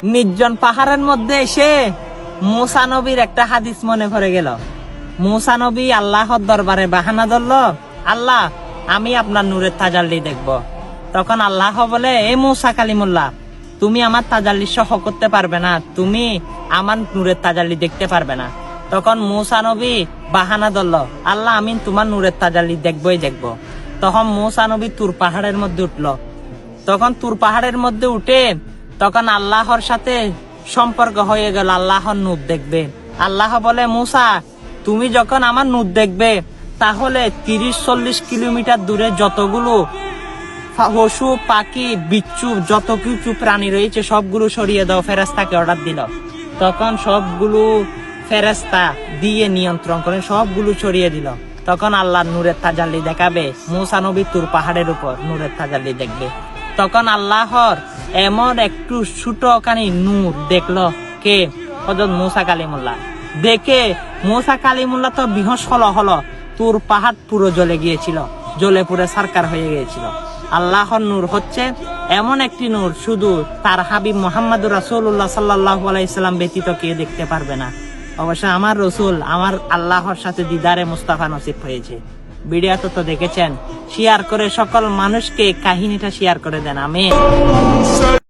নির্জন পাহাড়ের মধ্যে এসে মুসা নবীর একটা হাদিস মনে পড়ে গেল। মুসা নবী আল্লাহর দরবারে বাহানা ধরল, আল্লাহ আমি আপনার নূরের তাজাল্লি দেখব। তখন আল্লাহ বলে, এ মুসা কালিমুল্লাহ, তুমি আমার তাজাল্লি সহ করতে পারবে না, তুমি আমার নূরের তাজাল্লি দেখতে পারবে না। তখন মুসা নবী বাহানা ধরল, আল্লাহ আমি তোমার নূরের তাজাল্লি দেখবই দেখব। তখন মুসা নবী তুর পাহাড়ের মধ্যে উঠল। তখন তুর পাহাড়ের মধ্যে উঠে তখন আল্লাহর সাথে সম্পর্ক হয়ে গেল, আল্লাহর নূর দেখবে। আল্লাহ বলে, মুসা তুমি যখন আমার নূর দেখবে তাহলে 30-40 কিলোমিটার দূরে যতগুলো পশু পাখি বিচ্ছু যত কিছু প্রাণী রয়েছে সবগুলো সরিয়ে দাও, ফেরেশতাকে অর্ডার দিল। তখন সবগুলো ফেরেশতা দিয়ে নিয়ন্ত্রণ করে সবগুলো সরিয়ে দিল। তখন আল্লাহর নূরের তাজাল্লি দেখাবে, মুসা নবী তুর পাহাড়ের উপর নূরের তাজাল্লি দেখবে। তখন আল্লাহর এমন একটু ছোটখানি নূর দেখলো কে? হযরত মুসা কালিমুল্লাহ। দেখে মুসা কালিমুল্লাহ তো বিহস হলো, তুর পাহাড় পুরো জ্বলে গিয়েছিল, জ্বলে পুরো সারকার হয়ে গিয়েছিল। আল্লাহর নূর হচ্ছে এমন একটি নূর, শুধু তার হাবিব মুহাম্মদুর রাসূলুল্লাহ সাল্লাল্লাহু আলাইহি সাল্লাম ব্যতীত কেউ দেখতে পারবে না। অবশ্য আমার রসুল আমার আল্লাহর সাথে দিদারে মুস্তাফা নসিব হয়েছে। ভিডিওটা তো দেখেছেন, শেয়ার করে সকল মানুষকে কাহিনীটা শেয়ার করে দেন। আমিন।